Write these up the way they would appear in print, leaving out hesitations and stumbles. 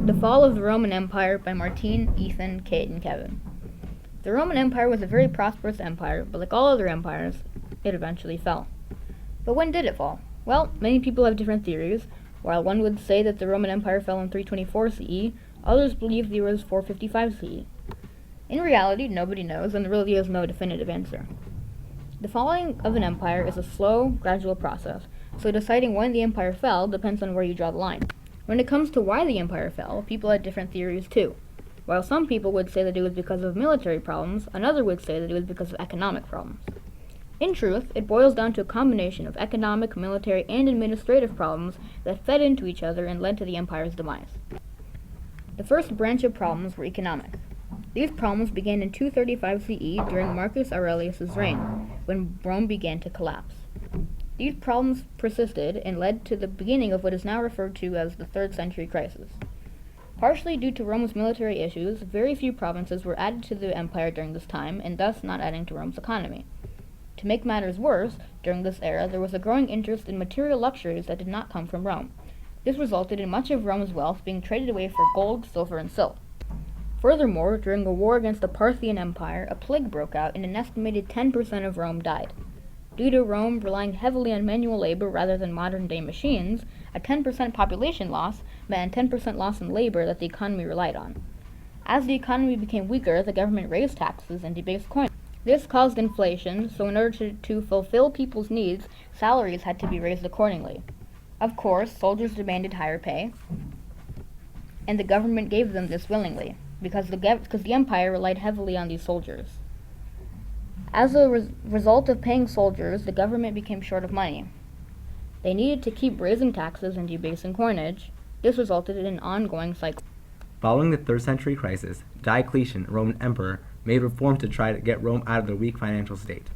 The Fall of the Roman Empire by Martine, Ethan, Kate, and Kevin. The Roman Empire was a very prosperous empire, but like all other empires, it eventually fell. But when did it fall? Well, many people have different theories. While one would say that the Roman Empire fell in 324 CE, others believe it was 455 CE. In reality, nobody knows, and there really is no definitive answer. The falling of an empire is a slow, gradual process, so deciding when the empire fell depends on where you draw the line. When it comes to why the empire fell, people had different theories too. While some people would say that it was because of military problems, another would say that it was because of economic problems. In truth, it boils down to a combination of economic, military, and administrative problems that fed into each other and led to the empire's demise. The first branch of problems were economic. These problems began in 235 CE during Marcus Aurelius' reign, when Rome began to collapse. These problems persisted and led to the beginning of what is now referred to as the 3rd century crisis. Partially due to Rome's military issues, very few provinces were added to the empire during this time, and thus not adding to Rome's economy. To make matters worse, during this era there was a growing interest in material luxuries that did not come from Rome. This resulted in much of Rome's wealth being traded away for gold, silver, and silk. Furthermore, during a war against the Parthian Empire, a plague broke out and an estimated 10% of Rome died. Due to Rome relying heavily on manual labor rather than modern-day machines, a 10% population loss meant a 10% loss in labor that the economy relied on. As the economy became weaker, the government raised taxes and debased coin. This caused inflation, so in order to fulfill people's needs, salaries had to be raised accordingly. Of course, soldiers demanded higher pay, and the government gave them this willingly, because the empire relied heavily on these soldiers. As a result of paying soldiers, the government became short of money. They needed to keep raising taxes and debasing coinage. This resulted in an ongoing cycle. Following the 3rd century crisis, Diocletian, a Roman emperor, made reforms to try to get Rome out of their weak financial state.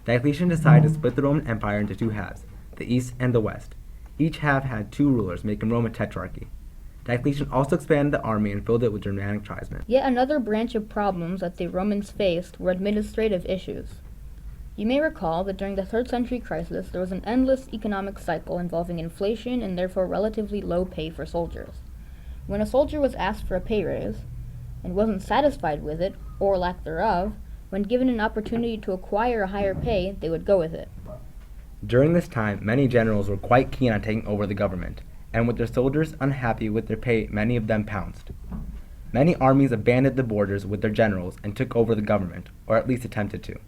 Diocletian decided to split the Roman Empire into 2 halves, the East and the West. Each half had 2 rulers, making Rome a tetrarchy. Diocletian also expanded the army and filled it with Germanic tribesmen. Yet another branch of problems that the Romans faced were administrative issues. You may recall that during the 3rd century crisis there was an endless economic cycle involving inflation and therefore relatively low pay for soldiers. When a soldier was asked for a pay raise and wasn't satisfied with it, or lack thereof, when given an opportunity to acquire a higher pay, they would go with it. During this time, many generals were quite keen on taking over the government, and with their soldiers unhappy with their pay, many of them pounced. Many armies abandoned the borders with their generals and took over the government, or at least attempted to.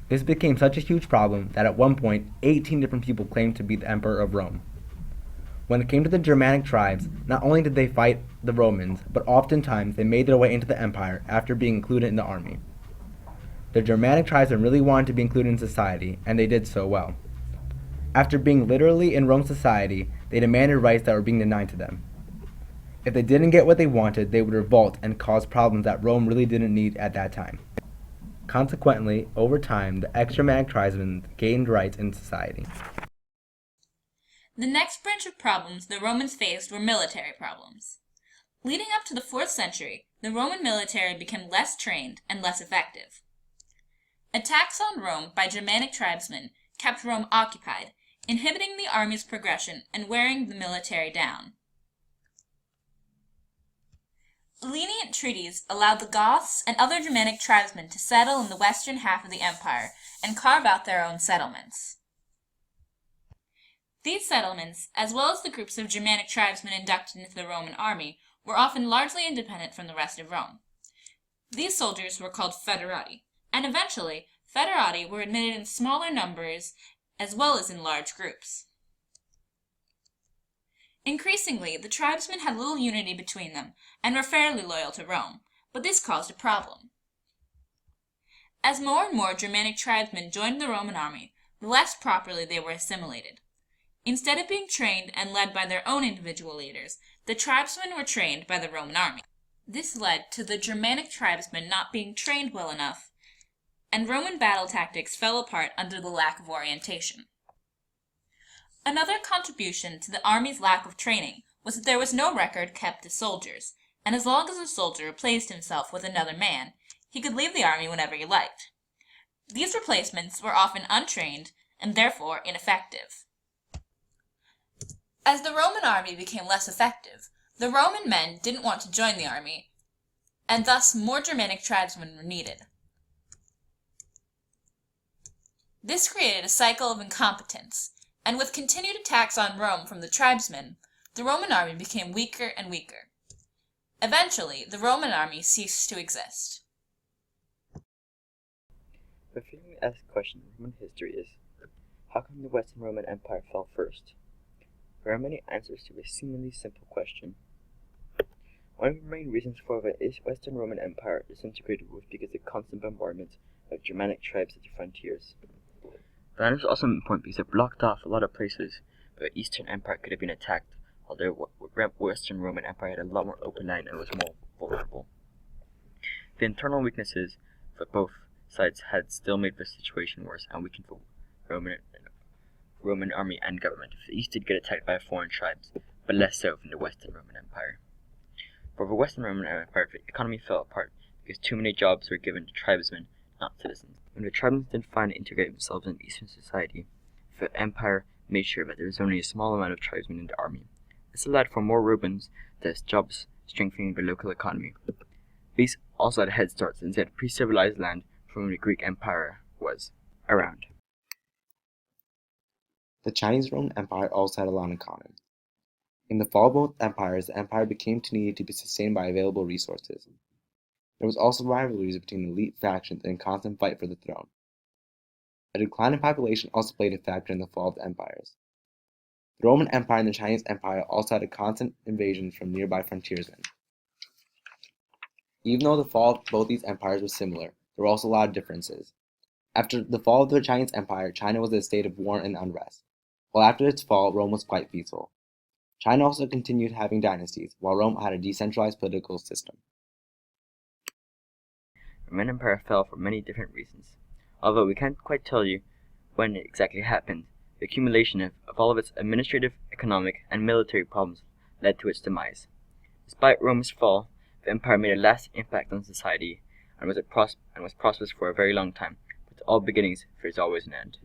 This became such a huge problem that at one point, 18 different people claimed to be the emperor of Rome. When it came to the Germanic tribes, not only did they fight the Romans, but oftentimes they made their way into the empire after being included in the army. The Germanic tribesmen really wanted to be included in society, and they did so well. After being literally in Rome's society, they demanded rights that were being denied to them. If they didn't get what they wanted, they would revolt and cause problems that Rome really didn't need at that time. Consequently, over time, the ex-Germanic tribesmen gained rights in society. The next branch of problems the Romans faced were military problems. Leading up to the 4th century, the Roman military became less trained and less effective. Attacks on Rome by Germanic tribesmen kept Rome occupied, inhibiting the army's progression and wearing the military down. Lenient treaties allowed the Goths and other Germanic tribesmen to settle in the western half of the empire and carve out their own settlements. These settlements, as well as the groups of Germanic tribesmen inducted into the Roman army, were often largely independent from the rest of Rome. These soldiers were called foederati, and eventually, foederati were admitted in smaller numbers as well as in large groups. Increasingly, the tribesmen had little unity between them and were fairly loyal to Rome, but this caused a problem. As more and more Germanic tribesmen joined the Roman army, the less properly they were assimilated. Instead of being trained and led by their own individual leaders, the tribesmen were trained by the Roman army. This led to the Germanic tribesmen not being trained well enough, and Roman battle tactics fell apart under the lack of orientation. Another contribution to the army's lack of training was that there was no record kept of soldiers, and as long as a soldier replaced himself with another man, he could leave the army whenever he liked. These replacements were often untrained and therefore ineffective. As the Roman army became less effective, The Roman men didn't want to join the army, and thus more Germanic tribesmen were needed. This created a cycle of incompetence, and with continued attacks on Rome from the tribesmen, the Roman army became weaker and weaker. Eventually, the Roman army ceased to exist. The frequently asked question in Roman history is, how come the Western Roman Empire fell first? There are many answers to this seemingly simple question. One of the main reasons for the Western Roman Empire disintegrated was because of the constant bombardment of Germanic tribes at the frontiers. The land was also important because it blocked off a lot of places where the Eastern Empire could have been attacked, while the Western Roman Empire had a lot more open land and was more vulnerable. The internal weaknesses for both sides had still made the situation worse and weakened the Roman army and government if the East did get attacked by foreign tribes, but less so from the Western Roman Empire. For the Western Roman Empire, the economy fell apart because too many jobs were given to tribesmen, not citizens. When the tribesmen didn't find to integrate themselves in Eastern society, the empire made sure that there was only a small amount of tribesmen in the army. This allowed for more Romans to have jobs, strengthening the local economy. These also had a head start since they had pre-civilized land from when the Greek Empire was around. The Chinese Roman Empire also had a lot in common. In the fall of both empires, the empire became too needy to be sustained by available resources. There was also rivalries between elite factions and a constant fight for the throne. A decline in population also played a factor in the fall of the empires. The Roman Empire and the Chinese Empire also had a constant invasions from nearby frontiersmen. Even though the fall of both these empires was similar, there were also a lot of differences. After the fall of the Chinese Empire, China was in a state of war and unrest, while after its fall, Rome was quite peaceful. China also continued having dynasties, while Rome had a decentralized political system. The Roman Empire fell for many different reasons. Although we can't quite tell you when it exactly happened, the accumulation of all of its administrative, economic, and military problems led to its demise. Despite Rome's fall, the empire made a lasting impact on society and was prosperous for a very long time, but to all beginnings there is always an end.